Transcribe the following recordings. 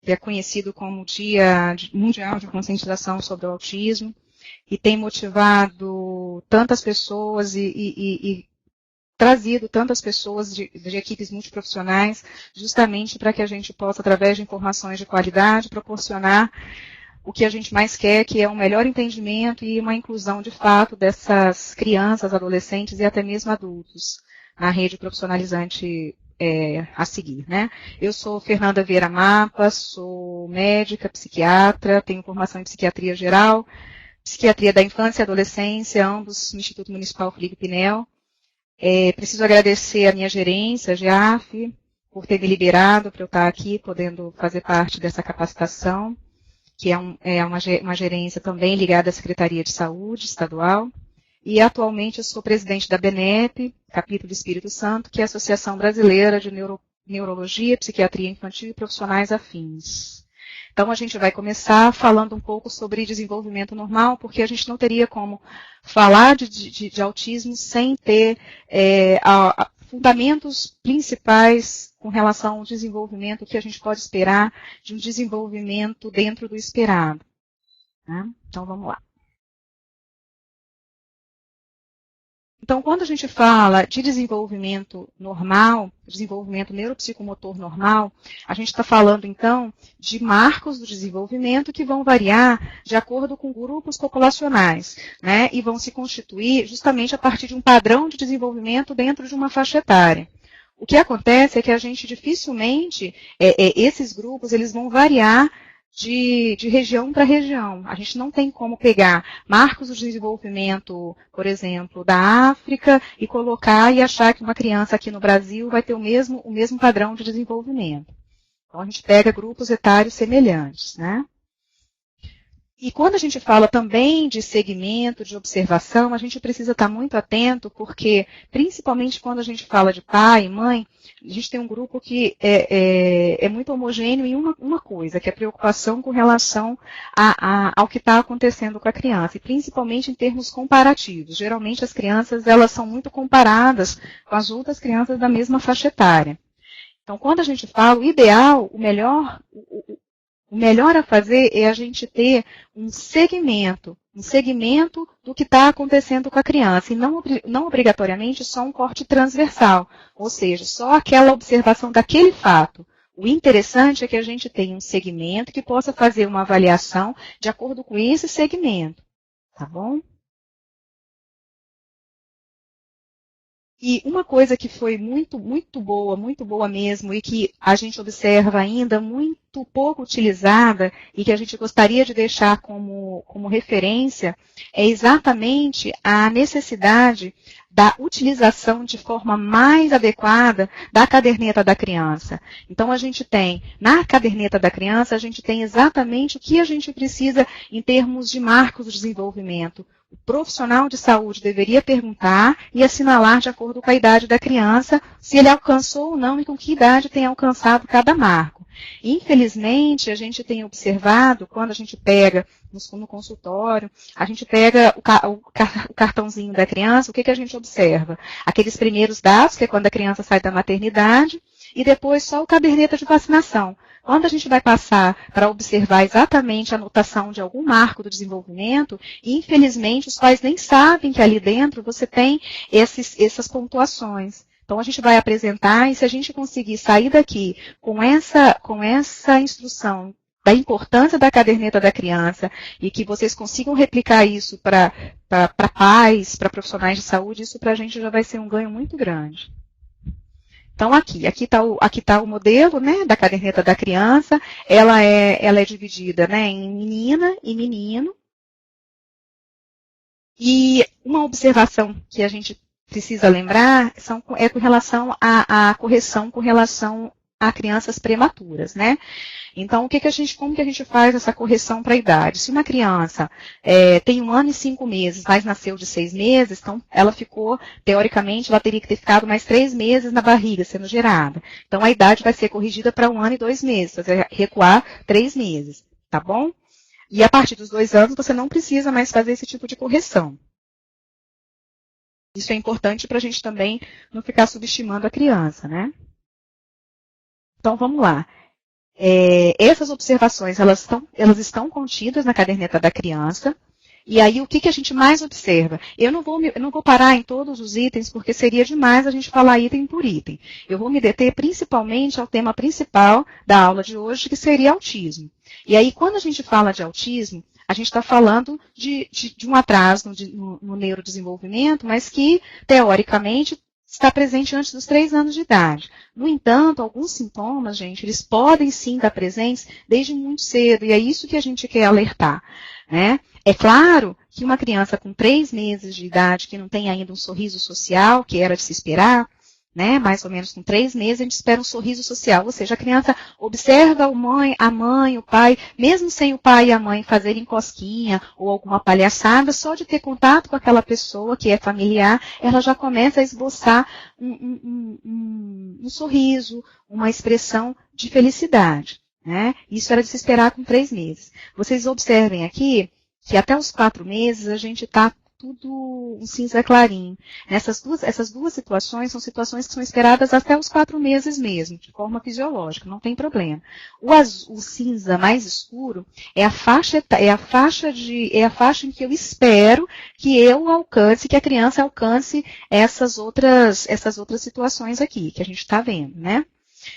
que é conhecido como Dia Mundial de Conscientização sobre o Autismo, e tem motivado tantas pessoas e trazido tantas pessoas de equipes multiprofissionais, justamente para que a gente possa, através de informações de qualidade, proporcionar o que a gente mais quer, que é um melhor entendimento e uma inclusão de fato dessas crianças, adolescentes e até mesmo adultos na rede profissionalizante a seguir, né? Eu sou Fernanda Vieira Mapa, sou médica, psiquiatra, tenho formação em psiquiatria geral, psiquiatria da infância e adolescência, ambos no Instituto Municipal Felipe Pinel. Preciso agradecer a minha gerência, a GEAF, por ter me liberado para eu estar aqui, podendo fazer parte dessa capacitação, que é uma gerência também ligada à Secretaria de Saúde Estadual. E atualmente eu sou presidente da BNEP, capítulo do Espírito Santo, que é a Associação Brasileira de Neurologia, Psiquiatria Infantil e Profissionais Afins. Então a gente vai começar falando um pouco sobre desenvolvimento normal, porque a gente não teria como falar de autismo sem ter fundamentos principais com relação ao desenvolvimento que a gente pode esperar de um desenvolvimento dentro do esperado. Né? Então vamos lá. Então, quando a gente fala de desenvolvimento normal, desenvolvimento neuropsicomotor normal, a gente está falando, então, de marcos do desenvolvimento que vão variar de acordo com grupos populacionais, né? E vão se constituir justamente a partir de um padrão de desenvolvimento dentro de uma faixa etária. O que acontece é que a gente dificilmente, esses grupos, eles vão variar de região para região. A gente não tem como pegar marcos do desenvolvimento, por exemplo, da África e colocar e achar que uma criança aqui no Brasil vai ter o mesmo padrão de desenvolvimento. Então, a gente pega grupos etários semelhantes, né? E quando a gente fala também de segmento, de observação, a gente precisa estar muito atento, porque, principalmente quando a gente fala de pai e mãe, a gente tem um grupo que é muito homogêneo em uma coisa, que é a preocupação com relação ao que está acontecendo com a criança, e principalmente em termos comparativos. Geralmente as crianças elas são muito comparadas com as outras crianças da mesma faixa etária. Então, quando a gente fala, o ideal, o melhor a fazer é a gente ter um segmento do que está acontecendo com a criança, e não obrigatoriamente só um corte transversal, ou seja, só aquela observação daquele fato. O interessante é que a gente tenha um segmento que possa fazer uma avaliação de acordo com esse segmento, tá bom? E uma coisa que foi muito boa mesmo, e que a gente observa ainda muito pouco utilizada, e que a gente gostaria de deixar como referência, é exatamente a necessidade da utilização de forma mais adequada da caderneta da criança. Então, na caderneta da criança, a gente tem exatamente o que a gente precisa em termos de marcos do desenvolvimento. O profissional de saúde deveria perguntar e assinalar de acordo com a idade da criança, se ele alcançou ou não e com que idade tem alcançado cada marco. Infelizmente, a gente tem observado, quando a gente pega no consultório, a gente pega o cartãozinho da criança, o que a gente observa? Aqueles primeiros dados, que é quando a criança sai da maternidade, e depois só o caderneta de vacinação. Quando a gente vai passar para observar exatamente a anotação de algum marco do desenvolvimento, infelizmente os pais nem sabem que ali dentro você tem essas pontuações. Então a gente vai apresentar, e se a gente conseguir sair daqui com essa instrução da importância da caderneta da criança, e que vocês consigam replicar isso para pais, para profissionais de saúde, isso para a gente já vai ser um ganho muito grande. Então, aqui está o modelo, né, da caderneta da criança. Ela é dividida, né, em menina e menino. E uma observação que a gente precisa lembrar é com relação à correção com relação a crianças prematuras, né? Então, como que a gente faz essa correção para a idade? Se uma criança tem 1 ano e 5 meses, mas nasceu de 6 meses, então ela ficou, teoricamente, ela teria que ter ficado mais 3 meses na barriga sendo gerada. Então, a idade vai ser corrigida para 1 ano e 2 meses, fazer recuar 3 meses, tá bom? E a partir dos 2 anos, você não precisa mais fazer esse tipo de correção. Isso é importante para a gente também não ficar subestimando a criança, né? Então, vamos lá. essas observações, elas estão contidas na caderneta da criança. E aí, o que a gente mais observa? Eu não vou parar em todos os itens, porque seria demais a gente falar item por item. Eu vou me deter principalmente ao tema principal da aula de hoje, que seria autismo. E aí, quando a gente fala de autismo, a gente está falando de um atraso no neurodesenvolvimento, mas que, teoricamente, está presente antes dos 3 anos de idade. No entanto, alguns sintomas, gente, eles podem sim estar presentes desde muito cedo, e é isso que a gente quer alertar, né? É claro que uma criança com 3 meses de idade, que não tem ainda um sorriso social, que era de se esperar, né, mais ou menos com 3 meses, a gente espera um sorriso social, ou seja, a criança observa a mãe, o pai, mesmo sem o pai e a mãe fazerem cosquinha ou alguma palhaçada, só de ter contato com aquela pessoa que é familiar, ela já começa a esboçar um sorriso, uma expressão de felicidade, né? Isso era de se esperar com 3 meses. Vocês observem aqui que até os 4 meses a gente está tudo um cinza clarinho. Essas duas situações são situações que são esperadas até os 4 meses mesmo, de forma fisiológica, não tem problema. O cinza mais escuro é a faixa em que eu espero que eu alcance, que a criança alcance essas outras situações aqui, que a gente está vendo, né?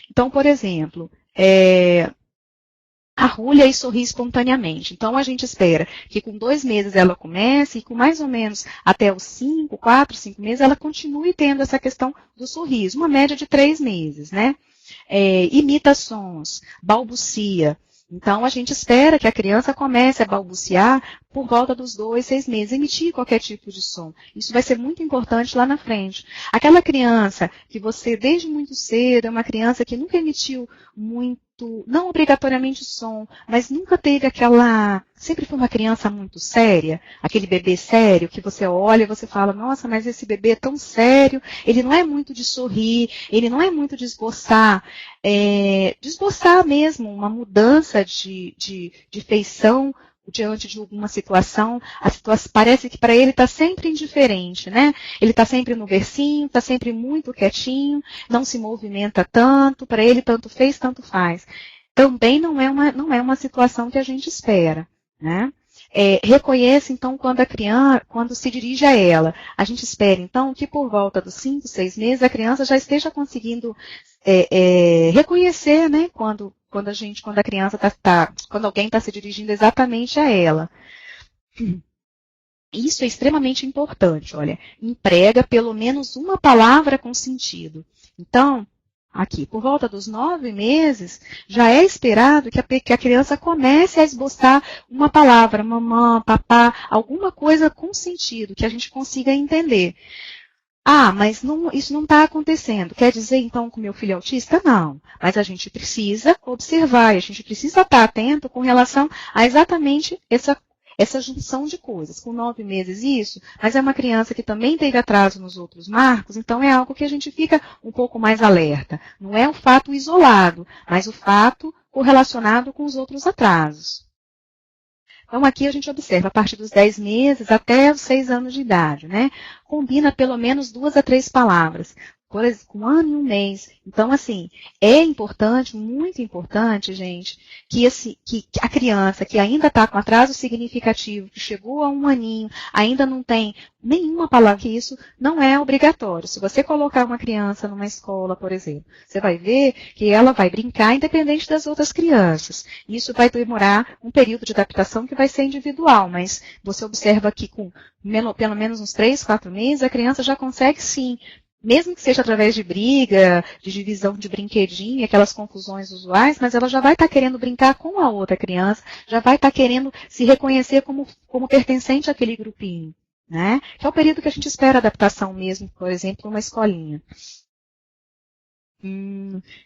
Então, por exemplo, arrulha e sorri espontaneamente. Então, a gente espera que com 2 meses ela comece e com mais ou menos até os 4, 5 meses, ela continue tendo essa questão do sorriso, uma média de 3 meses, né? Imita sons, balbucia. Então, a gente espera que a criança comece a balbuciar por volta dos 2, 6 meses, emitir qualquer tipo de som. Isso vai ser muito importante lá na frente. Aquela criança que você, desde muito cedo, é uma criança que nunca emitiu muito, não obrigatoriamente som, mas nunca teve sempre foi uma criança muito séria, aquele bebê sério que você olha e você fala, nossa, mas esse bebê é tão sério, ele não é muito de sorrir, ele não é muito de esboçar mesmo uma mudança de feição diante de alguma situação, parece que para ele está sempre indiferente, né? Ele está sempre no bercinho, está sempre muito quietinho, não se movimenta tanto, para ele tanto fez, tanto faz. Também não é uma situação que a gente espera, né? Reconheça, então, quando se dirige a ela. A gente espera, então, que por volta dos 5, 6 meses a criança já esteja conseguindo reconhecer, né, quando a criança quando alguém está se dirigindo exatamente a ela. Isso é extremamente importante, olha, emprega pelo menos uma palavra com sentido. Então, aqui, por volta dos 9 meses, já é esperado que a criança comece a esboçar uma palavra, mamã, papá, alguma coisa com sentido, que a gente consiga entender. Ah, mas isso não está acontecendo. Quer dizer, então, que o meu filho é autista? Não. Mas a gente precisa observar, a gente precisa estar atento com relação a exatamente essa junção de coisas. Com 9 meses isso, mas é uma criança que também teve atraso nos outros marcos, então é algo que a gente fica um pouco mais alerta. Não é o fato isolado, mas o fato correlacionado com os outros atrasos. Então, aqui a gente observa a partir dos 10 meses até os 6 anos de idade, né? Combina pelo menos 2 a 3 palavras, por exemplo, com 1 ano e 1 mês. Então, assim, é importante, muito importante, gente, que a criança que ainda está com atraso significativo, que chegou a 1 aninho, ainda não tem nenhuma palavra, que isso não é obrigatório. Se você colocar uma criança numa escola, por exemplo, você vai ver que ela vai brincar independente das outras crianças. Isso vai demorar um período de adaptação que vai ser individual, mas você observa que com pelo menos uns 3, 4 meses, a criança já consegue sim, mesmo que seja através de briga, de divisão de brinquedinho, aquelas confusões usuais, mas ela já vai estar querendo brincar com a outra criança, já vai estar querendo se reconhecer como pertencente àquele grupinho, né? Que é o período que a gente espera adaptação mesmo, por exemplo, numa escolinha.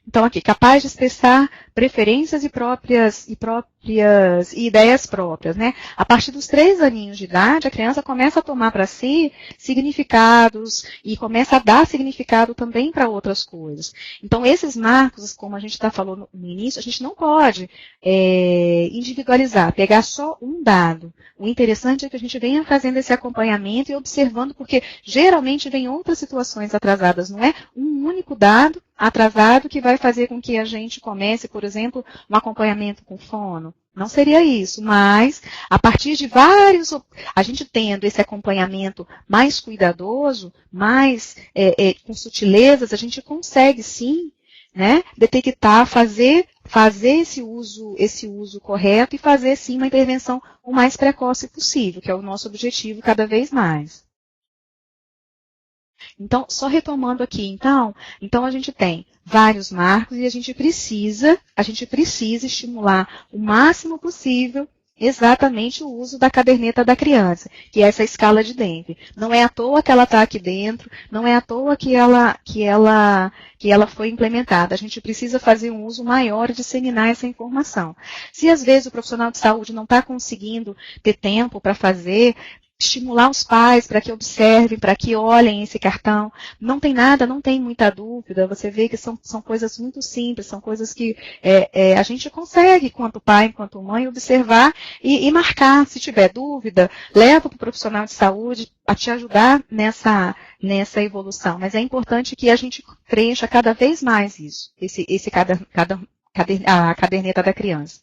Então, aqui, capaz de expressar preferências próprias e ideias próprias, né? A partir dos 3 aninhos de idade, a criança começa a tomar para si significados e começa a dar significado também para outras coisas. Então, esses marcos, como a gente está falando no início, a gente não pode individualizar, pegar só um dado. O interessante é que a gente venha fazendo esse acompanhamento e observando, porque geralmente vem outras situações atrasadas, não é um único dado atrasado que vai fazer com que a gente comece, por exemplo, um acompanhamento com fono. Não seria isso, mas a partir de a gente tendo esse acompanhamento mais cuidadoso, mais com sutilezas, a gente consegue sim, né, detectar, fazer esse uso correto e fazer sim uma intervenção o mais precoce possível, que é o nosso objetivo cada vez mais. Então, só retomando aqui, então a gente tem vários marcos e a gente precisa estimular o máximo possível exatamente o uso da caderneta da criança, que é essa escala de Denver. Não é à toa que ela está aqui dentro, não é à toa que ela foi implementada. A gente precisa fazer um uso maior e disseminar essa informação. Se às vezes o profissional de saúde não está conseguindo ter tempo para fazer, estimular os pais para que observem, para que olhem esse cartão. Não tem nada, não tem muita dúvida. Você vê que são coisas muito simples, são coisas que a gente consegue, enquanto pai, enquanto mãe, observar e marcar. Se tiver dúvida, leva para o profissional de saúde a te ajudar nessa evolução. Mas é importante que a gente preencha cada vez mais isso, a caderneta da criança.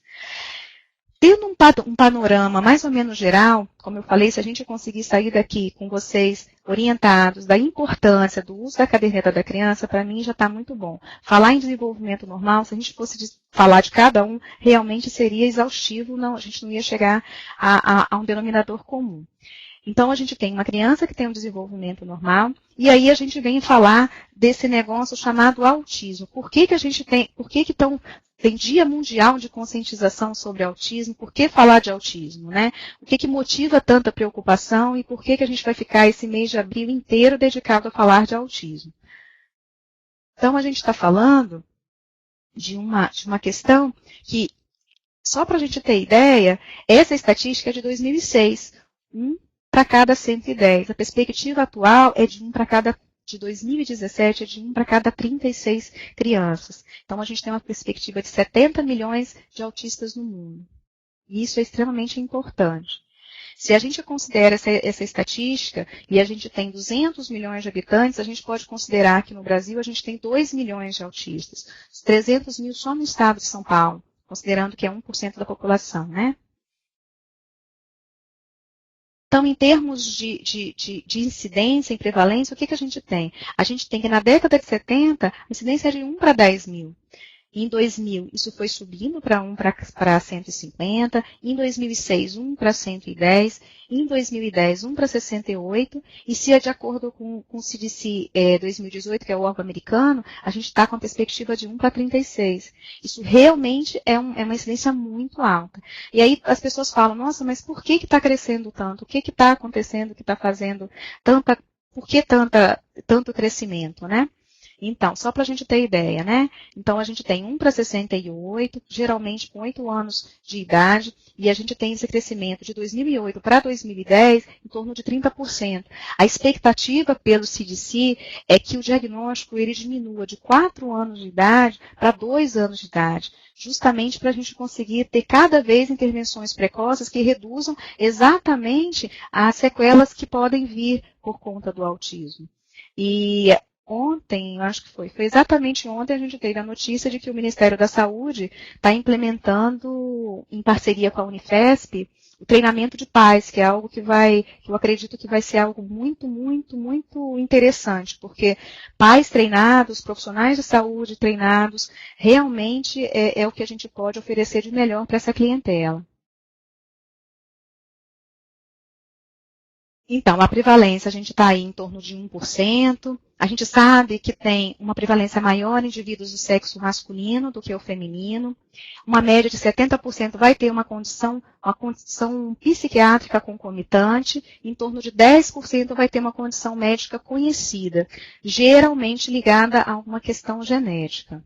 Tendo um panorama mais ou menos geral, como eu falei, se a gente conseguir sair daqui com vocês orientados da importância do uso da caderneta da criança, para mim já está muito bom. Falar em desenvolvimento normal, se a gente fosse falar de cada um, realmente seria exaustivo, a gente não ia chegar a um denominador comum. Então, a gente tem uma criança que tem um desenvolvimento normal, e aí a gente vem falar desse negócio chamado autismo. Por que tem Dia Mundial de Conscientização sobre Autismo? Por que falar de autismo, né? O que motiva tanta preocupação e por que a gente vai ficar esse mês de abril inteiro dedicado a falar de autismo? Então, a gente está falando de uma questão que, só para a gente ter ideia, essa estatística é de 2006. Para cada 110. A perspectiva atual é de 2017, é de 1 para cada 36 crianças. Então, a gente tem uma perspectiva de 70 milhões de autistas no mundo. E isso é extremamente importante. Se a gente considera essa estatística, e a gente tem 200 milhões de habitantes, a gente pode considerar que no Brasil a gente tem 2 milhões de autistas. Os 300 mil só no estado de São Paulo, considerando que é 1% da população, né? Então, em termos de incidência e prevalência, o que a gente tem? A gente tem que na década de 70, a incidência é de 1 para 10 mil. Em 2000, isso foi subindo para 1 para 150. Em 2006, 1 para 110. Em 2010, 1 para 68. E se é de acordo com o CDC 2018, que é o órgão americano, a gente está com a perspectiva de 1 para 36. Isso realmente é uma incidência muito alta. E aí as pessoas falam, nossa, mas por que está crescendo tanto? O que está acontecendo que está fazendo por que tanto crescimento, né? Então, só para a gente ter ideia, né? Então, a gente tem 1 para 68, geralmente com 8 anos de idade, e a gente tem esse crescimento de 2008 para 2010 em torno de 30%. A expectativa pelo CDC é que o diagnóstico ele diminua de 4 anos de idade para 2 anos de idade, justamente para a gente conseguir ter cada vez intervenções precoces que reduzam exatamente as sequelas que podem vir por conta do autismo. E ontem, acho que foi exatamente ontem, a gente teve a notícia de que o Ministério da Saúde está implementando, em parceria com a Unifesp, o treinamento de pais, que é algo que eu acredito que vai ser algo muito, muito, muito interessante, porque pais treinados, profissionais de saúde treinados, realmente é o que a gente pode oferecer de melhor para essa clientela. Então, a prevalência, a gente está aí em torno de 1%. A gente sabe que tem uma prevalência maior em indivíduos do sexo masculino do que o feminino. Uma média de 70% vai ter uma condição psiquiátrica concomitante. Em torno de 10% vai ter uma condição médica conhecida, geralmente ligada a uma questão genética.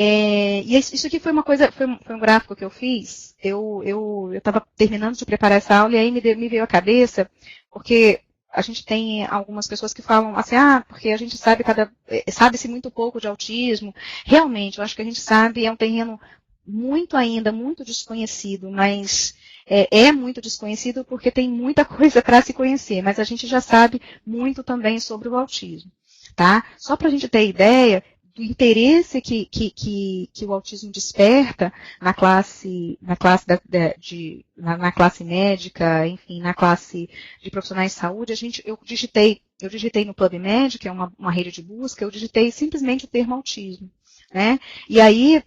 E isso aqui foi uma coisa, foi um gráfico que eu fiz. Eu estava terminando de preparar essa aula e aí me veio à cabeça, porque a gente tem algumas pessoas que falam assim, porque a gente sabe-se muito pouco de autismo. Realmente, eu acho que a gente sabe, é um terreno muito desconhecido, mas é muito desconhecido porque tem muita coisa para se conhecer, mas a gente já sabe muito também sobre o autismo, tá? Só para a gente ter ideia do interesse que o autismo desperta na classe médica, enfim, na classe de profissionais de saúde, eu digitei no PubMed, que é uma rede de busca, eu digitei simplesmente o termo autismo, né? E aí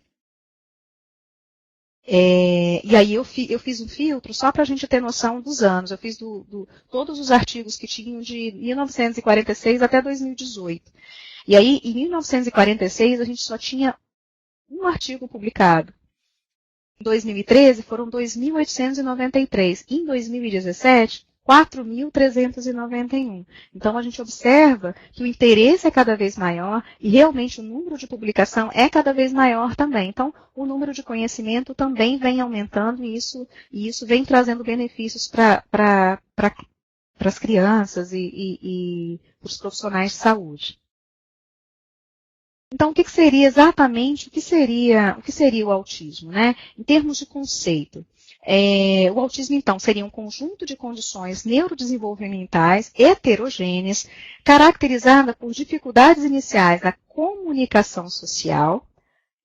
eu fiz um filtro só para a gente ter noção dos anos. Eu fiz todos os artigos que tinham de 1946 até 2018. E aí, em 1946, a gente só tinha um artigo publicado. Em 2013, foram 2.893. Em 2017, 4.391. Então, a gente observa que o interesse é cada vez maior e realmente o número de publicação é cada vez maior também. Então, o número de conhecimento também vem aumentando e isso vem trazendo benefícios para as crianças e para os profissionais de saúde. Então, o que seria exatamente, o que seria o autismo, né? Em termos de conceito. O autismo, então, seria um conjunto de condições neurodesenvolvimentais heterogêneas, caracterizada por dificuldades iniciais na comunicação social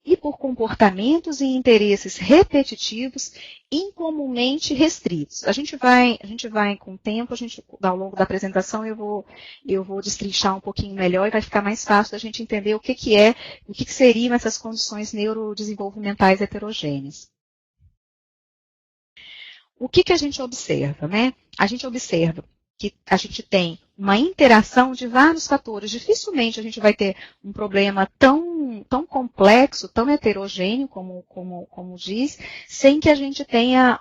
e por comportamentos e interesses repetitivos incomumente restritos. A gente vai com o tempo, ao longo da apresentação, eu vou destrinchar um pouquinho melhor e vai ficar mais fácil da gente entender o que seriam essas condições neurodesenvolvimentais heterogêneas. O que a gente observa, né? A gente observa que a gente tem uma interação de vários fatores. Dificilmente a gente vai ter um problema tão complexo, tão heterogêneo, como diz, sem que a gente tenha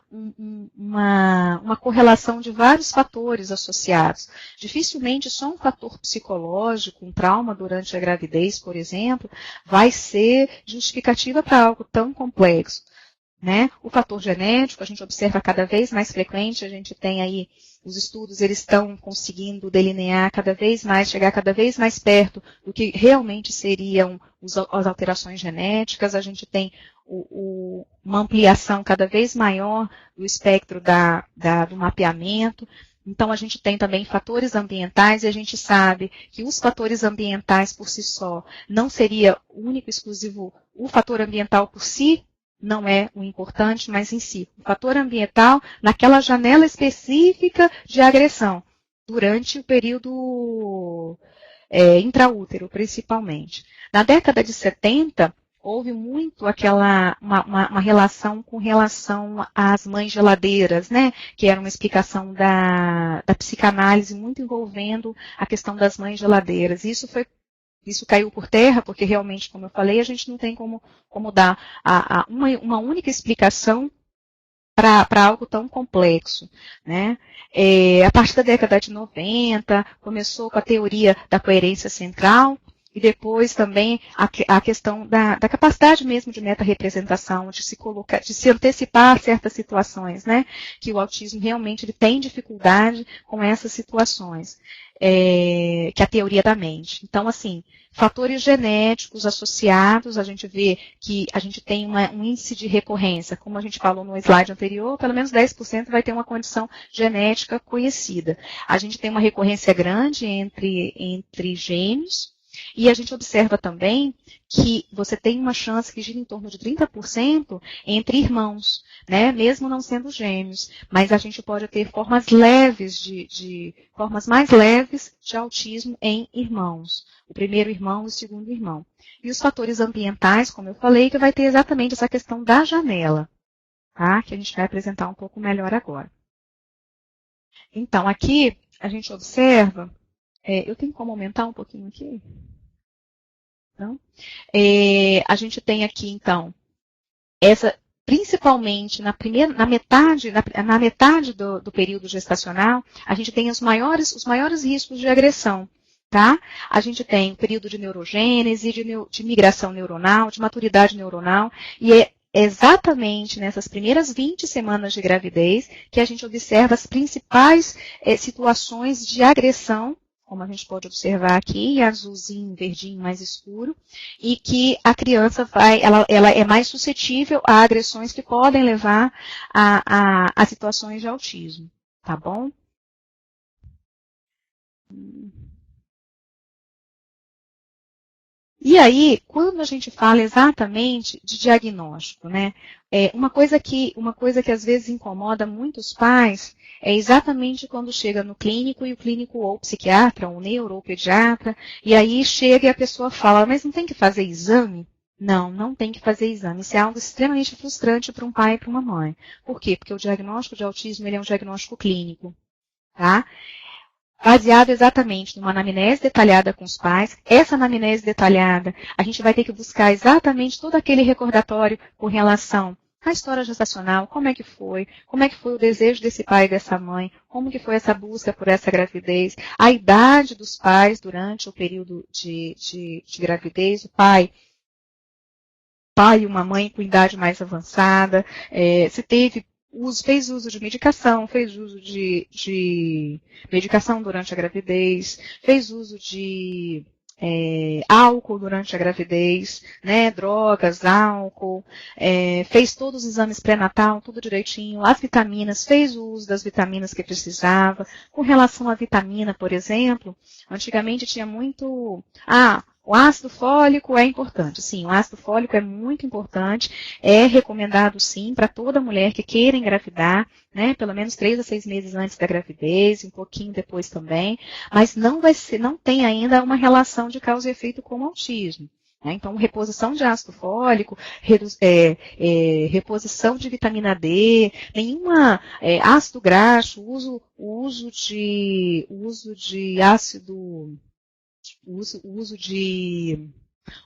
uma correlação de vários fatores associados. Dificilmente só um fator psicológico, um trauma durante a gravidez, por exemplo, vai ser justificativa para algo tão complexo. Né? O fator genético, a gente observa cada vez mais frequente, a gente tem aí, os estudos eles estão conseguindo delinear cada vez mais, chegar cada vez mais perto do que realmente seriam as alterações genéticas, a gente tem uma ampliação cada vez maior do espectro do mapeamento. Então, a gente tem também fatores ambientais e a gente sabe que os fatores ambientais por si só não seria único e exclusivo o fator ambiental por si, não é o importante, mas em si, o fator ambiental naquela janela específica de agressão, durante o período intraútero, principalmente. Na década de 70, houve muito uma relação com relação às mães geladeiras, né? Que era uma explicação da psicanálise muito envolvendo a questão das mães geladeiras. Isso caiu por terra, porque realmente, como eu falei, a gente não tem como dar uma única explicação para algo tão complexo. Né? A partir da década de 90, começou com a teoria da coerência central, e depois também a questão da capacidade mesmo de meta-representação, de se antecipar a certas situações, né? Que o autismo realmente ele tem dificuldade com essas situações, que é a teoria da mente. Então, assim, fatores genéticos associados, a gente vê que a gente tem um índice de recorrência, como a gente falou no slide anterior, pelo menos 10% vai ter uma condição genética conhecida. A gente tem uma recorrência grande entre gêmeos, e a gente observa também que você tem uma chance que gira em torno de 30% entre irmãos, né? Mesmo não sendo gêmeos. Mas a gente pode ter formas mais leves de autismo em irmãos. O primeiro irmão e o segundo irmão. E os fatores ambientais, como eu falei, que vai ter exatamente essa questão da janela, tá? Que a gente vai apresentar um pouco melhor agora. Então, aqui a gente observa. Eu tenho como aumentar um pouquinho aqui? Não? A gente tem aqui, então, principalmente na metade do período gestacional, a gente tem os maiores riscos de agressão. Tá? A gente tem período de neurogênese, de migração neuronal, de maturidade neuronal, e é exatamente nessas primeiras 20 semanas de gravidez que a gente observa as principais situações de agressão, como a gente pode observar aqui, azulzinho, verdinho mais escuro, e que a criança ela é mais suscetível a agressões que podem levar a situações de autismo, tá bom? E aí, quando a gente fala exatamente de diagnóstico, né, uma coisa que às vezes incomoda muitos pais é exatamente quando chega no clínico e o clínico ou o psiquiatra, ou o neuro, ou o pediatra, e aí chega e a pessoa fala, mas não tem que fazer exame? Não, não tem que fazer exame. Isso é algo extremamente frustrante para um pai e para uma mãe. Por quê? Porque o diagnóstico de autismo ele é um diagnóstico clínico, tá? Baseado exatamente numa anamnese detalhada com os pais. Essa anamnese detalhada, a gente vai ter que buscar exatamente todo aquele recordatório com relação à história gestacional, como é que foi o desejo desse pai e dessa mãe, como que foi essa busca por essa gravidez, a idade dos pais durante o período de gravidez, o pai e uma mãe com idade mais avançada, se fez uso de medicação, fez uso de medicação durante a gravidez, fez uso de álcool durante a gravidez, né, drogas, álcool, fez todos os exames pré-natal, tudo direitinho, as vitaminas, fez o uso das vitaminas que precisava. Com relação à vitamina, por exemplo, antigamente tinha muito... o ácido fólico é importante. Sim, o ácido fólico é muito importante. É recomendado, sim, para toda mulher que queira engravidar, né, pelo menos 3 a 6 meses antes da gravidez, um pouquinho depois também. Mas não tem ainda uma relação de causa e efeito com o autismo. Né? Então, reposição de ácido fólico, reposição de vitamina D, nenhuma ácido graxo, o uso de ácido... O uso de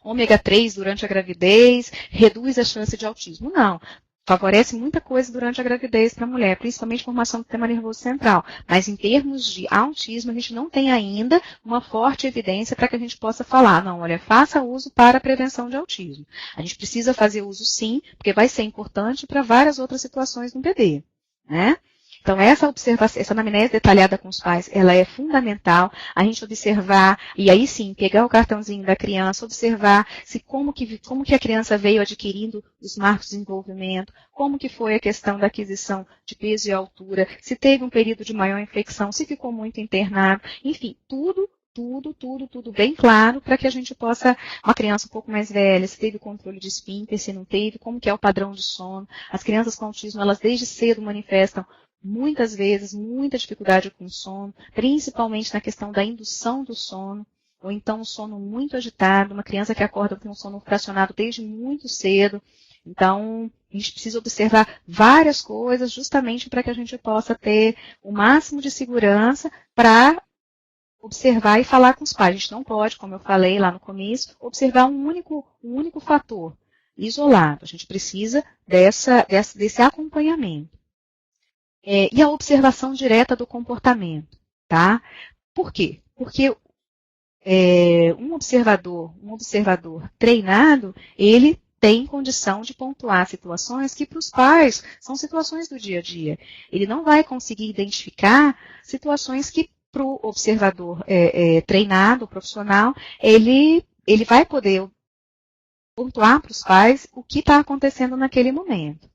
ômega 3 durante a gravidez reduz a chance de autismo. Não. Favorece muita coisa durante a gravidez para a mulher, principalmente formação do sistema nervoso central. Mas em termos de autismo, a gente não tem ainda uma forte evidência para que a gente possa falar, não, olha, faça uso para a prevenção de autismo. A gente precisa fazer uso sim, porque vai ser importante para várias outras situações no bebê, né? Então, essa observação, essa anamnese detalhada com os pais, ela é fundamental. A gente observar, e aí sim, pegar o cartãozinho da criança, observar como que a criança veio adquirindo os marcos de desenvolvimento, como que foi a questão da aquisição de peso e altura, se teve um período de maior infecção, se ficou muito internado, enfim, tudo bem claro para que a gente possa, uma criança um pouco mais velha, se teve controle de esfíncter, se não teve, como que é o padrão de sono. As crianças com autismo, elas desde cedo manifestam muitas vezes muita dificuldade com o sono, principalmente na questão da indução do sono, ou então um sono muito agitado, uma criança que acorda com um sono fracionado desde muito cedo. Então, a gente precisa observar várias coisas justamente para que a gente possa ter o máximo de segurança para observar e falar com os pais. A gente não pode, como eu falei lá no começo, observar um único fator isolado. A gente precisa desse acompanhamento. E a observação direta do comportamento, tá? Por quê? Porque um observador treinado, ele tem condição de pontuar situações que para os pais são situações do dia a dia. Ele não vai conseguir identificar situações que para o observador treinado, profissional, ele vai poder pontuar para os pais o que está acontecendo naquele momento.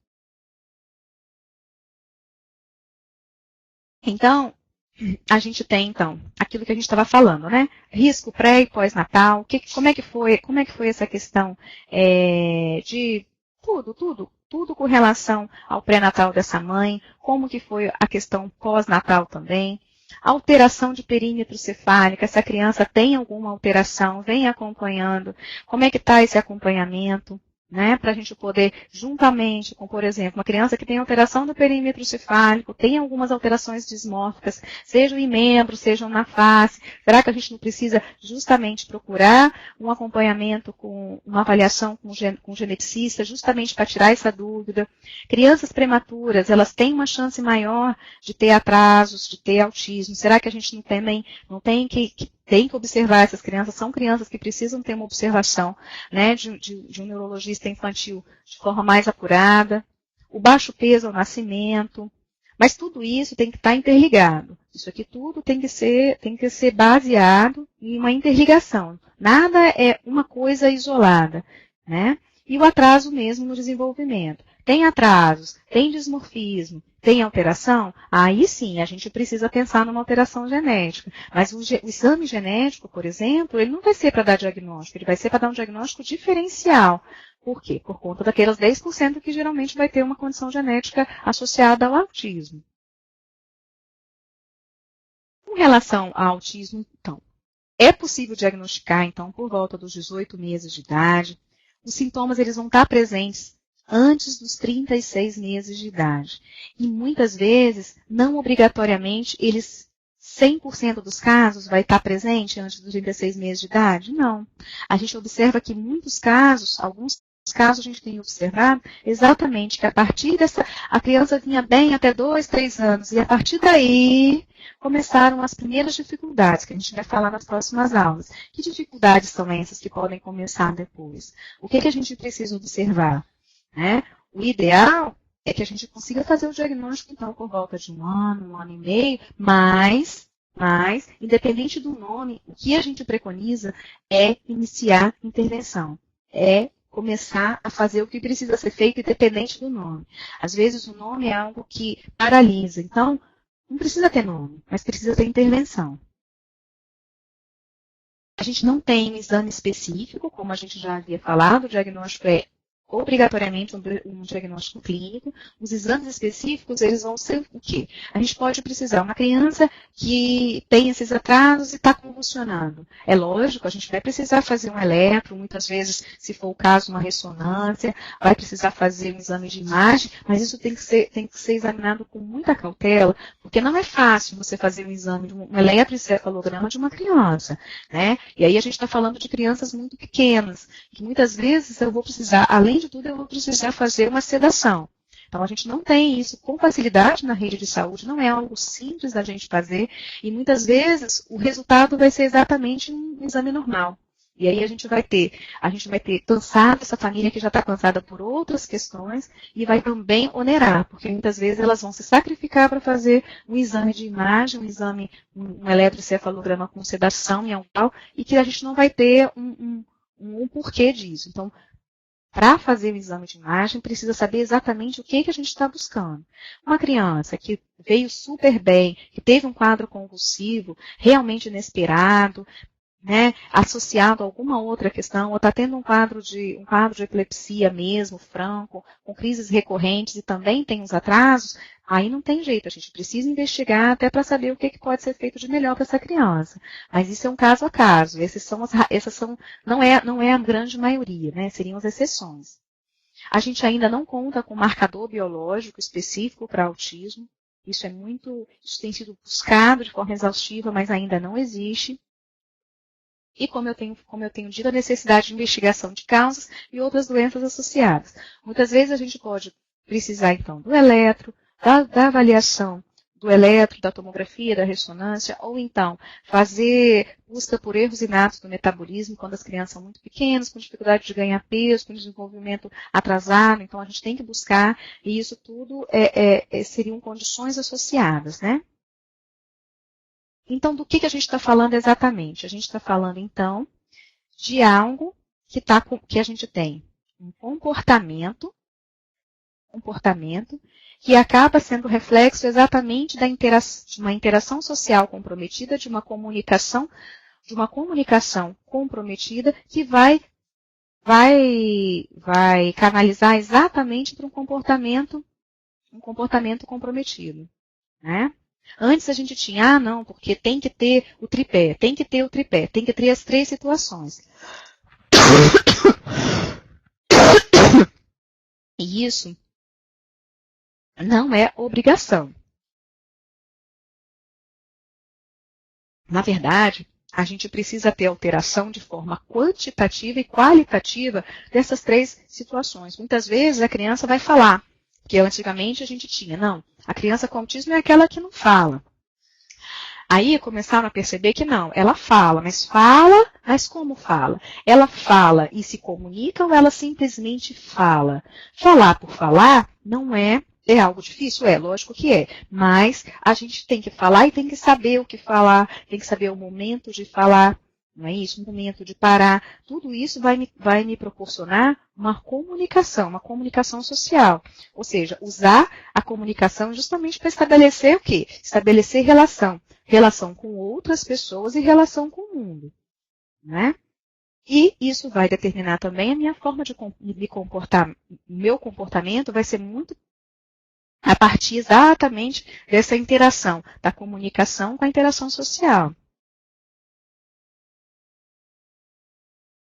Então, a gente tem, então, aquilo que a gente estava falando, né? Risco pré e pós-natal, como é que foi essa questão de tudo com relação ao pré-natal dessa mãe, como que foi a questão pós-natal também, alteração de perímetro cefálica, se a criança tem alguma alteração, vem acompanhando, como é que está esse acompanhamento, né, para a gente poder, juntamente com, por exemplo, uma criança que tem alteração do perímetro cefálico, tem algumas alterações dismórficas, sejam em membros, sejam na face, será que a gente não precisa justamente procurar um acompanhamento com uma avaliação com o geneticista, justamente para tirar essa dúvida? Crianças prematuras, elas têm uma chance maior de ter atrasos, de ter autismo, será que a gente não tem que tem que observar essas crianças, são crianças que precisam ter uma observação, né, de um neurologista infantil de forma mais apurada, o baixo peso ao nascimento, mas tudo isso tem que estar interligado. Isso aqui tudo tem que ser baseado em uma interligação. Nada é uma coisa isolada, né? E o atraso mesmo no desenvolvimento. Tem atrasos, tem dismorfismo, tem alteração? Aí sim, a gente precisa pensar numa alteração genética. Mas o exame genético, por exemplo, ele não vai ser para dar diagnóstico, ele vai ser para dar um diagnóstico diferencial. Por quê? Por conta daquelas 10% que geralmente vai ter uma condição genética associada ao autismo. Com relação ao autismo, então, é possível diagnosticar, então, por volta dos 18 meses de idade. Os sintomas eles vão estar presentes antes dos 36 meses de idade. E muitas vezes, não obrigatoriamente, 100% dos casos vai estar presente antes dos 36 meses de idade? Não. A gente observa que muitos casos, alguns casos a gente tem observado exatamente que a partir a criança vinha bem até 2, 3 anos, e a partir daí começaram as primeiras dificuldades, que a gente vai falar nas próximas aulas. Que dificuldades são essas que podem começar depois? O que a gente precisa observar? Né? O ideal é que a gente consiga fazer o diagnóstico, então, por volta de 1 ano e meio, mas, independente do nome, o que a gente preconiza é iniciar intervenção. É começar a fazer o que precisa ser feito, independente do nome. Às vezes, o nome é algo que paralisa. Então, não precisa ter nome, mas precisa ter intervenção. A gente não tem um exame específico, como a gente já havia falado, o diagnóstico é obrigatoriamente um diagnóstico clínico. Os exames específicos, eles vão ser o quê? A gente pode precisar uma criança que tem esses atrasos e está convulsionando. É lógico, a gente vai precisar fazer um eletro, muitas vezes, se for o caso, uma ressonância, vai precisar fazer um exame de imagem, mas isso tem que ser examinado com muita cautela, porque não é fácil você fazer um exame de um eletroencefalograma de uma criança, né? E aí a gente está falando de crianças muito pequenas, que muitas vezes eu vou precisar, além de tudo, eu vou precisar fazer uma sedação. Então, a gente não tem isso com facilidade na rede de saúde, não é algo simples da gente fazer, e muitas vezes o resultado vai ser exatamente um exame normal. E aí a gente vai ter cansado essa família que já está cansada por outras questões e vai também onerar, porque muitas vezes elas vão se sacrificar para fazer um exame de imagem, um eletroencefalograma com sedação e tal, e que a gente não vai ter um porquê disso. Então, para fazer o exame de imagem, precisa saber exatamente o que a gente está buscando. Uma criança que veio super bem, que teve um quadro convulsivo, realmente inesperado, né, associado a alguma outra questão, ou está tendo um quadro de epilepsia mesmo, franco, com crises recorrentes e também tem uns atrasos, aí não tem jeito, a gente precisa investigar até para saber o que pode ser feito de melhor para essa criança. Mas isso é um caso a caso, não é a grande maioria, né, seriam as exceções. A gente ainda não conta com marcador biológico específico para autismo, isso tem sido buscado de forma exaustiva, mas ainda não existe. E como eu tenho dito, a necessidade de investigação de causas e outras doenças associadas. Muitas vezes a gente pode precisar, então, do eletro, da avaliação do eletro, da tomografia, da ressonância, ou então fazer busca por erros inatos do metabolismo quando as crianças são muito pequenas, com dificuldade de ganhar peso, com desenvolvimento atrasado. Então, a gente tem que buscar, e isso tudo seriam condições associadas, né? Então, do que a gente está falando exatamente? A gente está falando, então, de algo que a gente tem um comportamento que acaba sendo reflexo exatamente de uma interação social comprometida, de uma comunicação comprometida que vai canalizar exatamente para um comportamento comprometido, né? Antes a gente tinha, não, porque tem que ter o tripé, tem que ter as 3 situações. E isso não é obrigação. Na verdade, a gente precisa ter alteração de forma quantitativa e qualitativa dessas 3 situações. Muitas vezes a criança vai falar, porque antigamente a gente tinha, não, a criança com autismo é aquela que não fala. Aí começaram a perceber que não, ela fala, mas como fala? Ela fala e se comunica ou ela simplesmente fala? Falar por falar não é algo difícil? É, lógico que é. Mas a gente tem que falar e tem que saber o que falar, tem que saber o momento de falar, não é isso? O momento de parar. Tudo isso vai me proporcionar uma comunicação social. Ou seja, usar a comunicação justamente para estabelecer o quê? Estabelecer relação. Relação com outras pessoas e relação com o mundo. Né? E isso vai determinar também a minha forma de me comportar. O meu comportamento vai ser muito a partir exatamente dessa interação, da comunicação com a interação social.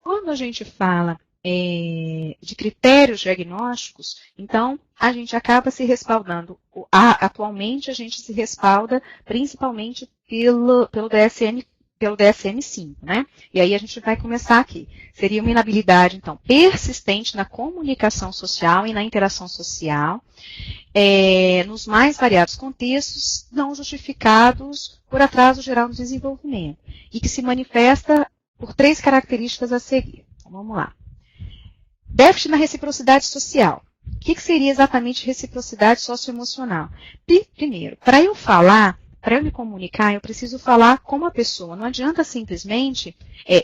Quando a gente fala de critérios diagnósticos, então a gente acaba se respaldando. Atualmente a gente se respalda principalmente pelo DSM-5, né? E aí a gente vai começar aqui. Seria uma inabilidade, então, persistente na comunicação social e na interação social, nos mais variados contextos, não justificados por atraso geral no desenvolvimento, e que se manifesta por 3 características a seguir. Então, vamos lá. Déficit na reciprocidade social. O que seria exatamente reciprocidade socioemocional? Primeiro, para eu falar, para eu me comunicar, eu preciso falar com a pessoa. Não adianta simplesmente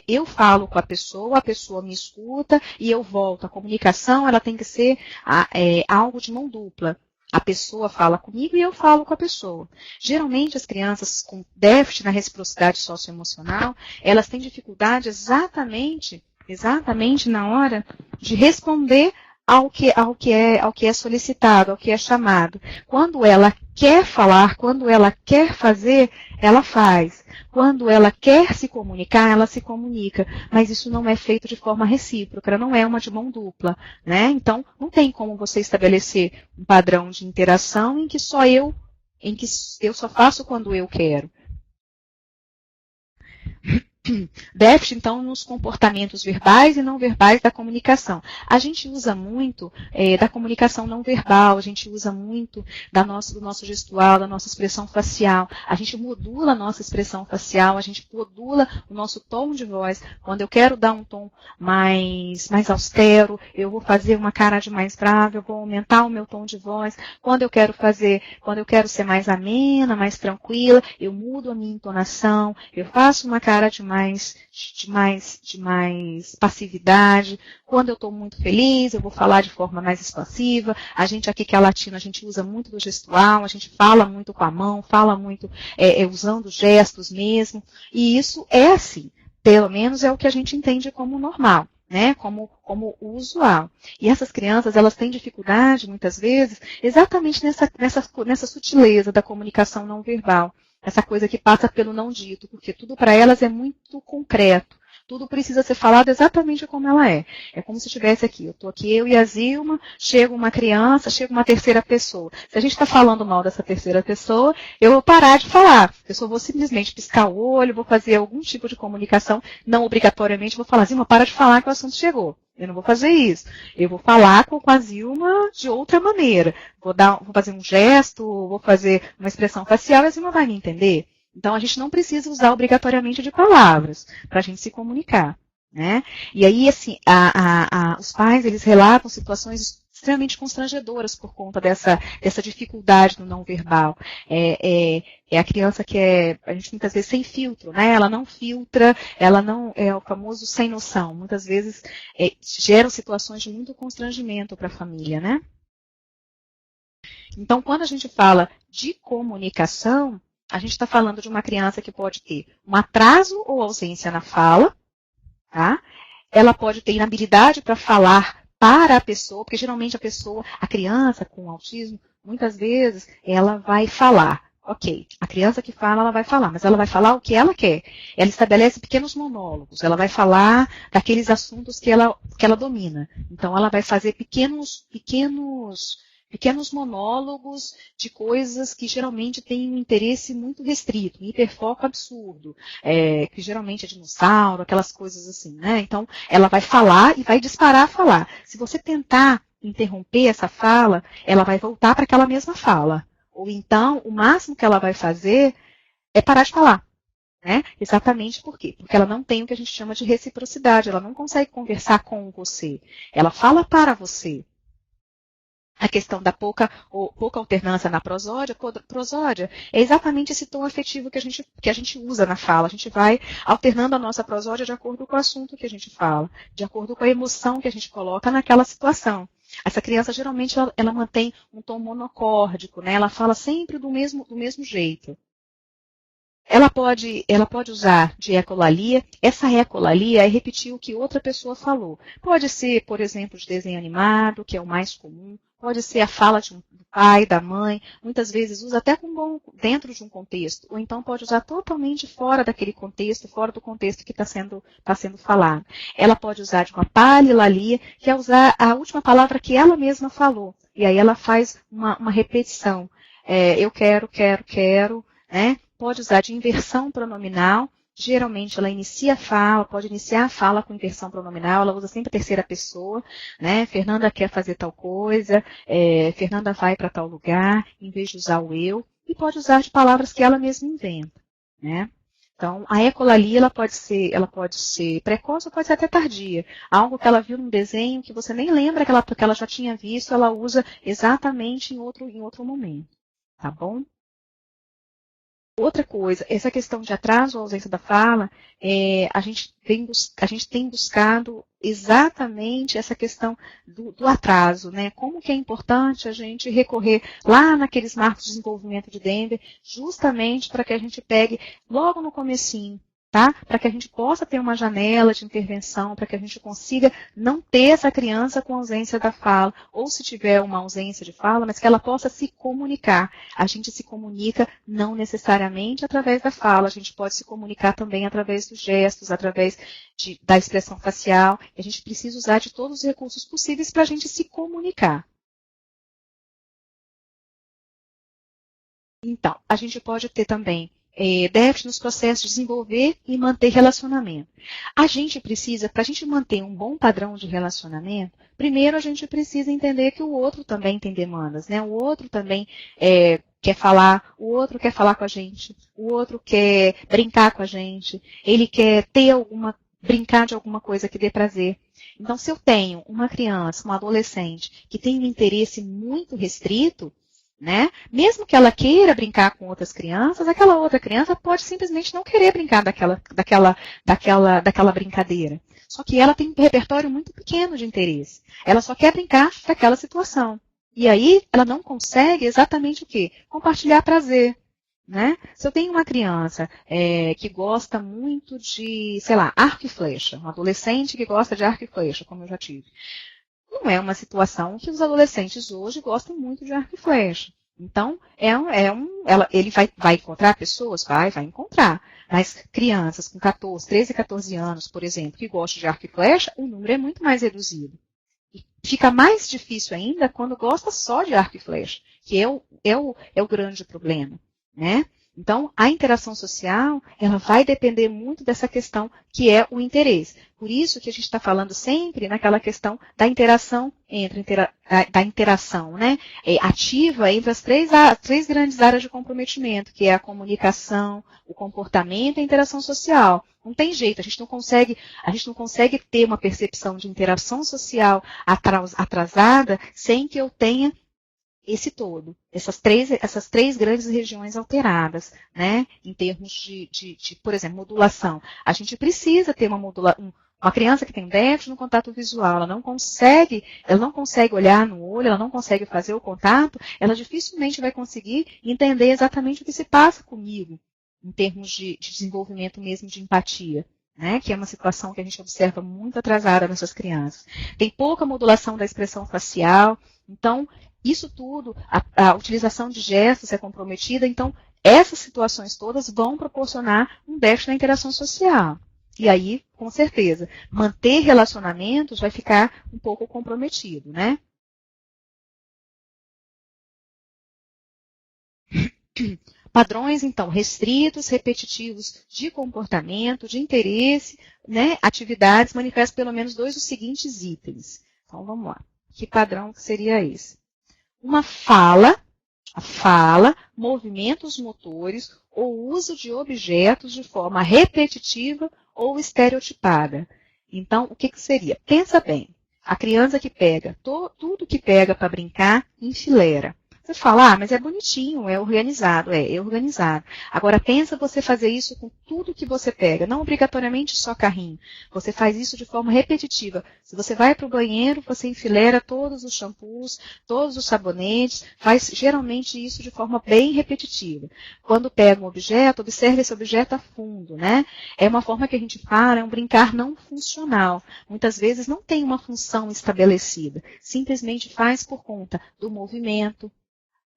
eu falo com a pessoa me escuta e eu volto. A comunicação ela tem que ser algo de mão dupla. A pessoa fala comigo e eu falo com a pessoa. Geralmente, as crianças com déficit na reciprocidade socioemocional, elas têm dificuldade exatamente na hora de responder ao que é solicitado, ao que é chamado. Quando ela quer falar, quando ela quer fazer, ela faz. Quando ela quer se comunicar, ela se comunica. Mas isso não é feito de forma recíproca, não é uma de mão dupla, né? Então, não tem como você estabelecer um padrão de interação em que eu só faço quando eu quero. Déficit, então, nos comportamentos verbais e não verbais da comunicação. A gente usa muito da comunicação não verbal, a gente usa muito do nosso gestual, da nossa expressão facial. A gente modula a nossa expressão facial, a gente modula o nosso tom de voz. Quando eu quero dar um tom mais austero, eu vou fazer uma cara de mais brava, eu vou aumentar o meu tom de voz. Quando eu quero ser mais amena, mais tranquila, eu mudo a minha entonação, eu faço uma cara de mais passividade. Quando eu estou muito feliz, eu vou falar de forma mais expansiva. A gente aqui que é latino, a gente usa muito do gestual, a gente fala muito com a mão, fala muito usando gestos mesmo. E isso é assim, pelo menos é o que a gente entende como normal, né? Como o usual. E essas crianças, elas têm dificuldade, muitas vezes, exatamente nessa sutileza da comunicação não verbal. Essa coisa que passa pelo não dito, porque tudo para elas é muito concreto. Tudo precisa ser falado exatamente como ela é. É como se estivesse aqui. Eu estou aqui, eu e a Zilma, chega uma criança, chega uma terceira pessoa. Se a gente está falando mal dessa terceira pessoa, eu vou parar de falar. Eu só vou simplesmente piscar o olho, vou fazer algum tipo de comunicação, não obrigatoriamente vou falar, Zilma, para de falar que o assunto chegou. Eu não vou fazer isso. Eu vou falar com a Zilma de outra maneira. Vou fazer um gesto, vou fazer uma expressão facial e a Zilma vai me entender. Então, a gente não precisa usar obrigatoriamente de palavras para a gente se comunicar, né? E aí, assim, os pais, eles relatam situações extremamente constrangedoras por conta dessa dificuldade no não verbal. É a criança que a gente muitas vezes sem filtro, né? Ela não filtra, ela não é o famoso sem noção. Muitas vezes geram situações de muito constrangimento para a família, né? Então, quando a gente fala de comunicação, a gente está falando de uma criança que pode ter um atraso ou ausência na fala, tá? Ela pode ter inabilidade para falar para a pessoa, porque geralmente a criança com autismo, muitas vezes, ela vai falar. Ok, a criança que fala, ela vai falar, mas ela vai falar o que ela quer. Ela estabelece pequenos monólogos, ela vai falar daqueles assuntos que ela domina. Então, ela vai fazer pequenos monólogos de coisas que geralmente têm um interesse muito restrito, um hiperfoco absurdo, que geralmente é dinossauro, aquelas coisas assim, né? Então, ela vai falar e vai disparar a falar. Se você tentar interromper essa fala, ela vai voltar para aquela mesma fala. Ou então, o máximo que ela vai fazer é parar de falar. Né? Exatamente por quê? Porque ela não tem o que a gente chama de reciprocidade, ela não consegue conversar com você, ela fala para você. A questão da pouca alternância na prosódia, é exatamente esse tom afetivo que a gente usa na fala. A gente vai alternando a nossa prosódia de acordo com o assunto que a gente fala, de acordo com a emoção que a gente coloca naquela situação. Essa criança, geralmente, ela mantém um tom monocórdico, né? Ela fala sempre do mesmo jeito. Ela pode usar de ecolalia. Essa ecolalia é repetir o que outra pessoa falou. Pode ser, por exemplo, de desenho animado, que é o mais comum. Pode ser a fala do pai, da mãe. Muitas vezes usa até dentro de um contexto. Ou então pode usar totalmente fora daquele contexto, fora do contexto que está sendo falado. Ela pode usar de uma palilalia, que é usar a última palavra que ela mesma falou. E aí ela faz uma repetição. Eu quero, né? Pode usar de inversão pronominal, geralmente ela inicia a fala, pode iniciar a fala com inversão pronominal, ela usa sempre a terceira pessoa, né? Fernanda quer fazer tal coisa, Fernanda vai para tal lugar, em vez de usar o eu, e pode usar de palavras que ela mesma inventa, né? Então, a ecolalia ela pode ser precoce ou pode ser até tardia. Algo que ela viu num desenho que você nem lembra que ela já tinha visto, ela usa exatamente em outro momento, tá bom? Outra coisa, essa questão de atraso ou ausência da fala, a gente tem buscado exatamente essa questão do atraso, né? Como que é importante a gente recorrer lá naqueles marcos de desenvolvimento de Denver, justamente para que a gente pegue logo no comecinho, tá? Para que a gente possa ter uma janela de intervenção, para que a gente consiga não ter essa criança com ausência da fala, ou se tiver uma ausência de fala, mas que ela possa se comunicar. A gente se comunica não necessariamente através da fala, a gente pode se comunicar também através dos gestos, através da expressão facial. A gente precisa usar de todos os recursos possíveis para a gente se comunicar. Então, a gente pode ter também déficit nos processos de desenvolver e manter relacionamento. A gente precisa, para a gente manter um bom padrão de relacionamento, primeiro a gente precisa entender que o outro também tem demandas, né? O outro também quer falar, o outro quer falar com a gente, o outro quer brincar com a gente, ele quer brincar de alguma coisa que dê prazer. Então, se eu tenho uma criança, um adolescente que tem um interesse muito restrito, né? Mesmo que ela queira brincar com outras crianças, aquela outra criança pode simplesmente não querer brincar daquela brincadeira. Só que ela tem um repertório muito pequeno de interesse. Ela só quer brincar daquela situação. E aí ela não consegue exatamente o quê? Compartilhar prazer. Né? Se eu tenho uma criança que gosta muito de, sei lá, arco e flecha, um adolescente que gosta de arco e flecha, como eu já tive, não é uma que os adolescentes hoje gostam muito de arco e flecha. Então, ele vai encontrar pessoas? Vai encontrar. Mas crianças com 13, 14 anos, por exemplo, que gostam de arco e flecha, o número é muito mais reduzido. E fica mais difícil ainda quando gosta só de arco e flecha, que é o grande problema, né? Então, a interação social, ela vai depender muito dessa questão que é o interesse. Por isso que a gente está falando sempre naquela questão da interação né, ativa entre as três grandes áreas de comprometimento, que é a comunicação, o comportamento e a interação social. Não tem jeito, a gente não consegue ter uma percepção de interação social atrasada sem que eu tenha esse todo, essas três grandes regiões alteradas, né, em termos de, por exemplo, modulação. A gente precisa ter uma criança que tem déficit no contato visual, ela não consegue olhar no olho, ela não consegue fazer o contato, ela dificilmente vai conseguir entender exatamente o que se passa comigo, em termos de desenvolvimento mesmo de empatia. Né, que é uma situação que a gente observa muito atrasada nessas crianças. Tem pouca modulação da expressão facial, então isso tudo, a utilização de gestos é comprometida, então essas situações todas vão proporcionar um déficit na interação social. E aí, com certeza, manter relacionamentos vai ficar um pouco comprometido, né? Padrões, então, restritos, repetitivos de comportamento, de interesse, né? Atividades manifestam pelo menos 2 dos seguintes itens. Então, vamos lá. Que padrão seria esse? Uma fala A fala, movimentos motores ou uso de objetos de forma repetitiva ou estereotipada. Então, o que seria? Pensa bem. A criança que pega tudo que pega para brincar, enfileira. Você fala, mas é bonitinho, é organizado. É organizado. Agora, pensa você fazer isso com tudo que você pega, não obrigatoriamente só carrinho. Você faz isso de forma repetitiva. Se você vai para o banheiro, você enfileira todos os shampoos, todos os sabonetes, faz geralmente isso de forma bem repetitiva. Quando pega um objeto, observe esse objeto a fundo, né? É uma forma que a gente fala, é um brincar não funcional. Muitas vezes não tem uma função estabelecida, simplesmente faz por conta do movimento,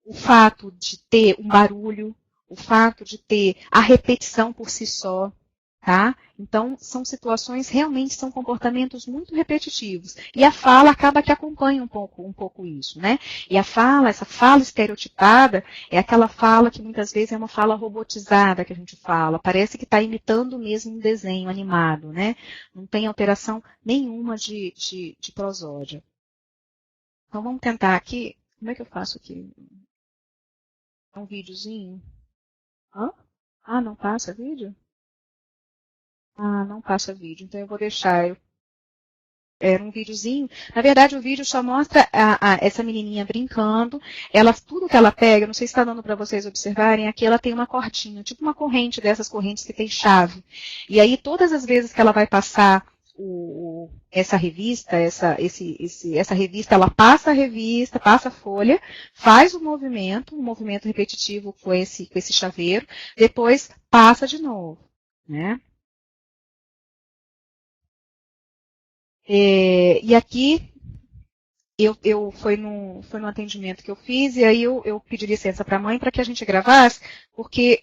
o fato de ter um barulho, o fato de ter a repetição por si só, tá? Então, são situações, realmente são comportamentos muito repetitivos. E a fala acaba que acompanha um pouco isso, né? E essa fala estereotipada, é aquela fala que muitas vezes é uma fala robotizada que a gente fala. Parece que está imitando mesmo um desenho animado, né? Não tem alteração nenhuma de prosódia. Então, vamos tentar aqui. Como é que eu faço aqui? Um videozinho? Hã? Ah, não passa vídeo? Ah, não passa vídeo. Então eu vou deixar. Era um videozinho. Na verdade, o vídeo só mostra essa menininha brincando. Tudo que ela pega, não sei se está dando para vocês observarem, aqui ela tem uma cordinha, tipo uma corrente dessas correntes que tem chave. E aí, todas as vezes que ela vai passar essa revista, essa revista, ela passa a revista, passa a folha, faz um movimento repetitivo com esse chaveiro, depois passa de novo, né? E aqui foi num atendimento que eu fiz, e aí eu pedi licença para a mãe para que a gente gravasse, porque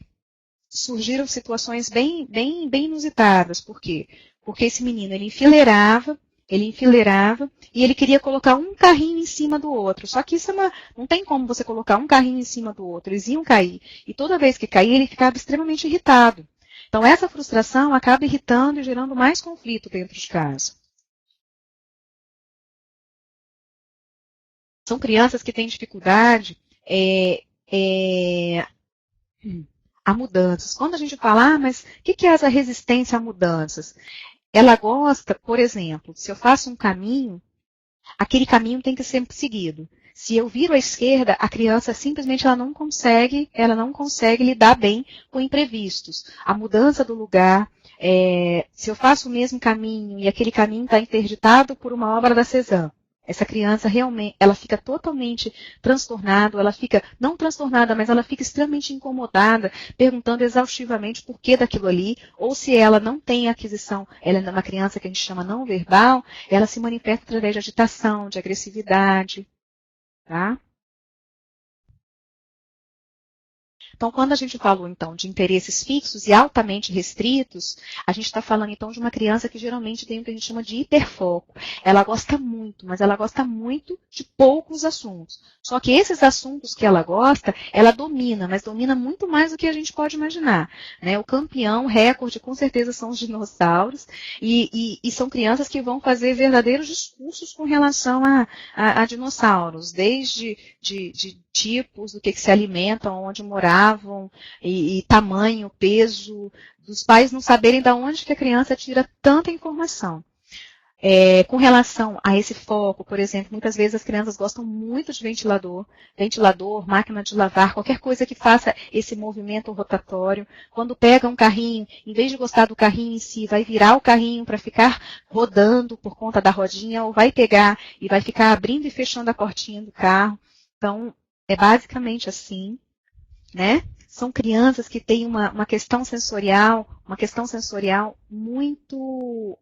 surgiram situações bem inusitadas. Por quê? Porque esse menino, ele enfileirava e ele queria colocar um carrinho em cima do outro. Só que isso não tem como você colocar um carrinho em cima do outro, eles iam cair. E toda vez que caía, ele ficava extremamente irritado. Então, essa frustração acaba irritando e gerando mais conflito dentro de casa. São crianças que têm dificuldade a mudanças. Quando a gente fala, mas o que é essa resistência a mudanças? Ela gosta, por exemplo, se eu faço um caminho, aquele caminho tem que ser seguido. Se eu viro à esquerda, a criança simplesmente ela não consegue lidar bem com imprevistos. A mudança do lugar, se eu faço o mesmo caminho e aquele caminho está interditado por uma obra da Cézanne, essa criança realmente, ela fica totalmente transtornada, ela fica, não transtornada, mas ela fica extremamente incomodada, perguntando exaustivamente por que daquilo ali, ou se ela não tem aquisição, ela é uma criança que a gente chama não verbal, ela se manifesta através de agitação, de agressividade, tá? Então, quando a gente falou, então, de interesses fixos e altamente restritos, a gente está falando, então, de uma criança que geralmente tem o que a gente chama de hiperfoco. Ela gosta muito, mas ela gosta muito de poucos assuntos. Só que esses assuntos que ela gosta, ela domina, mas domina muito mais do que a gente pode imaginar, né? O campeão, recorde, com certeza, são os dinossauros, e são crianças que vão fazer verdadeiros discursos com relação a dinossauros, desde de tipos, do que se alimentam, onde moravam, e tamanho, peso, dos pais não saberem de onde que a criança tira tanta informação. Com relação a esse foco, por exemplo, muitas vezes as crianças gostam muito de ventilador, máquina de lavar, qualquer coisa que faça esse movimento rotatório. Quando pega um carrinho, em vez de gostar do carrinho em si, vai virar o carrinho para ficar rodando por conta da rodinha, ou vai pegar e vai ficar abrindo e fechando a portinha do carro. Então, é basicamente assim, né? São crianças que têm uma questão sensorial muito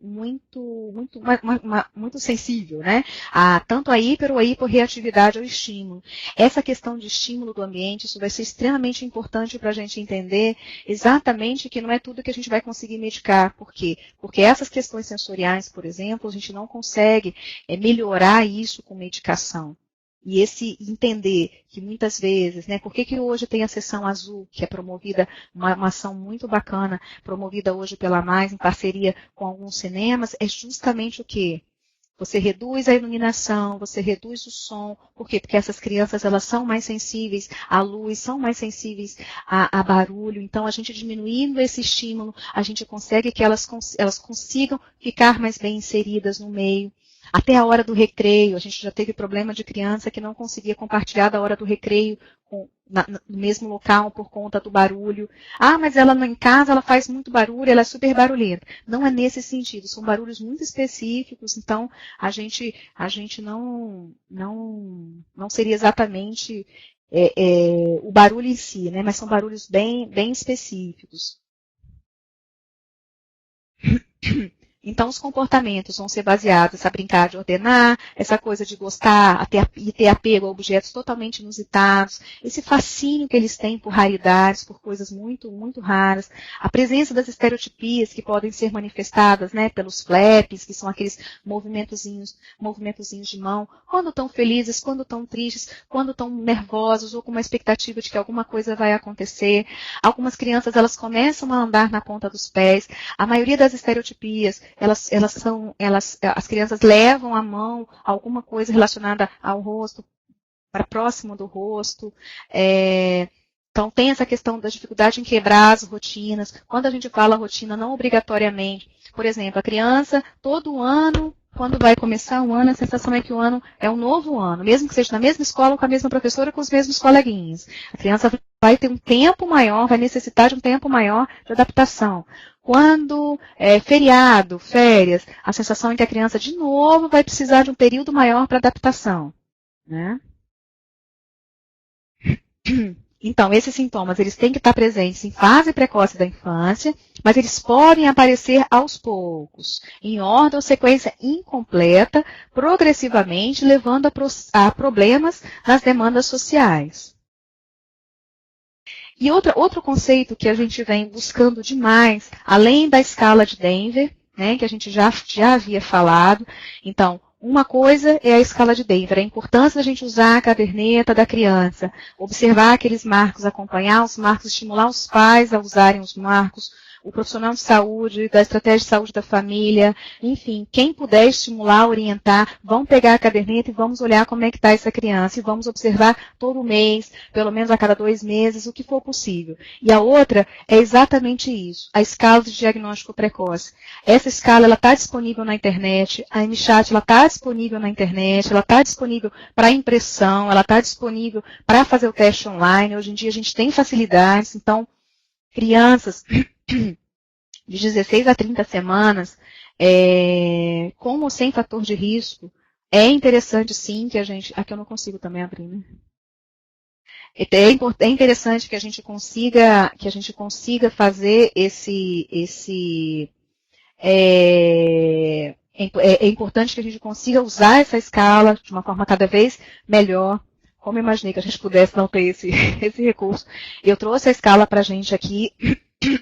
sensível, né? Tanto a hiper ou a hiporreatividade ao estímulo. Essa questão de estímulo do ambiente, isso vai ser extremamente importante para a gente entender exatamente que não é tudo que a gente vai conseguir medicar. Por quê? Porque essas questões sensoriais, por exemplo, a gente não consegue melhorar isso com medicação. E esse entender que muitas vezes, né, por que hoje tem a Sessão Azul, que é promovida, uma ação muito bacana, promovida hoje pela Mais, em parceria com alguns cinemas, é justamente o quê? Você reduz a iluminação, você reduz o som. Por quê? Porque essas crianças, elas são mais sensíveis à luz, são mais sensíveis a barulho. Então, a gente diminuindo esse estímulo, a gente consegue que elas consigam ficar mais bem inseridas no meio. Até a hora do recreio, a gente já teve problema de criança que não conseguia compartilhar da hora do recreio no mesmo local por conta do barulho. Ah, mas ela em casa ela faz muito barulho, ela é super barulhenta. Não é nesse sentido, são barulhos muito específicos, então a gente não seria exatamente o barulho em si, né? Mas são barulhos bem específicos. Então, os comportamentos vão ser baseados a brincar de ordenar, essa coisa de gostar e ter apego a objetos totalmente inusitados, esse fascínio que eles têm por raridades, por coisas muito, muito raras, a presença das estereotipias que podem ser manifestadas, né, pelos flaps, que são aqueles movimentozinhos de mão, quando estão felizes, quando estão tristes, quando estão nervosos ou com uma expectativa de que alguma coisa vai acontecer. Algumas crianças, elas começam a andar na ponta dos pés. A maioria das estereotipias, as crianças levam a mão a alguma coisa relacionada ao rosto, para próximo do rosto. Então, tem essa questão da dificuldade em quebrar as rotinas. Quando a gente fala rotina, não obrigatoriamente. Por exemplo, a criança, todo ano, quando vai começar o ano, a sensação é que o ano é um novo ano, mesmo que seja na mesma escola, com a mesma professora, com os mesmos coleguinhas. A criança vai ter um tempo maior, vai necessitar de um tempo maior de adaptação. Quando feriado, férias, a sensação é que a criança, de novo, vai precisar de um período maior para adaptação, né? Então, esses sintomas, eles têm que estar presentes em fase precoce da infância, mas eles podem aparecer aos poucos, em ordem ou sequência incompleta, progressivamente, levando a problemas nas demandas sociais. E outro conceito que a gente vem buscando demais, além da escala de Denver, né, que a gente já havia falado. Então, uma coisa é a escala de Denver, a importância da gente usar a caderneta da criança, observar aqueles marcos, acompanhar os marcos, estimular os pais a usarem os marcos, o profissional de saúde, da estratégia de saúde da família, enfim, quem puder estimular, orientar, vamos pegar a caderneta e vamos olhar como é que está essa criança e vamos observar todo mês, pelo menos a cada 2 meses, o que for possível. E a outra é exatamente isso, a escala de diagnóstico precoce. Essa escala, ela está disponível na internet, a MChat, ela está disponível na internet, ela está disponível para impressão, ela está disponível para fazer o teste online. Hoje em dia a gente tem facilidades, então, crianças de 16 a 30 semanas, com ou sem fator de risco, é interessante sim que a gente... Aqui eu não consigo também abrir, né? É interessante que a gente consiga fazer é importante que a gente consiga usar essa escala de uma forma cada vez melhor. Como eu imaginei que a gente pudesse não ter esse recurso. Eu trouxe a escala para a gente aqui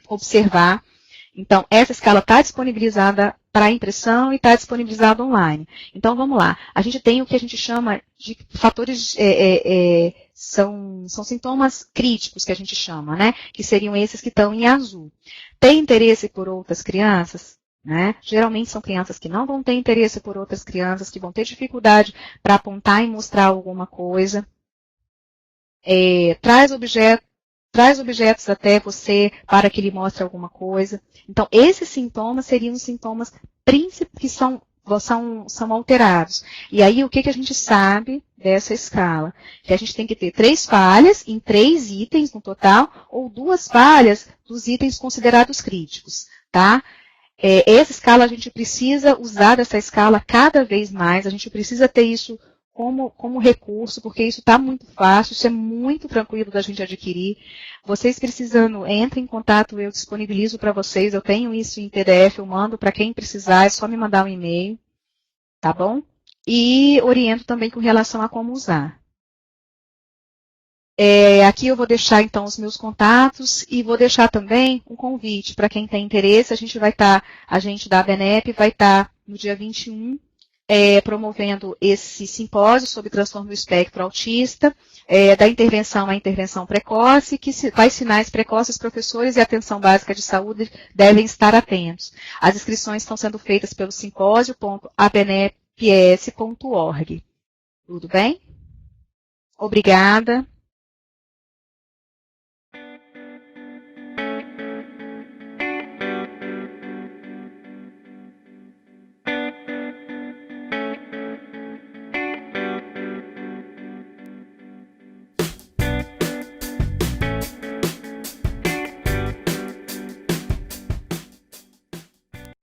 observar. Então, essa escala está disponibilizada para impressão e está disponibilizada online. Então, vamos lá. A gente tem o que a gente chama de fatores, são sintomas críticos que a gente chama, né? Que seriam esses que estão em azul. Tem interesse por outras crianças? Né? Geralmente são crianças que não vão ter interesse por outras crianças, que vão ter dificuldade para apontar e mostrar alguma coisa. Traz objetos até você para que ele mostre alguma coisa. Então, esses sintomas seriam os sintomas que são alterados. E aí, o que a gente sabe dessa escala? Que a gente tem que ter 3 falhas em 3 itens no total, ou 2 falhas dos itens considerados críticos, tá? Essa escala, a gente precisa usar essa escala cada vez mais, a gente precisa ter isso como recurso, porque isso está muito fácil, isso é muito tranquilo da gente adquirir. Vocês precisando, entrem em contato, eu disponibilizo para vocês, eu tenho isso em PDF, eu mando para quem precisar, é só me mandar um e-mail, tá bom? E oriento também com relação a como usar. Aqui eu vou deixar, então, os meus contatos e vou deixar também um convite para quem tem interesse. A gente da ABNEP vai estar no dia 21 promovendo esse simpósio sobre transtorno do espectro autista, da intervenção à intervenção precoce, quais sinais precoces professores e atenção básica de saúde devem estar atentos. As inscrições estão sendo feitas pelo simpósio.abnep.com.br. pies.org. Tudo bem? Obrigada.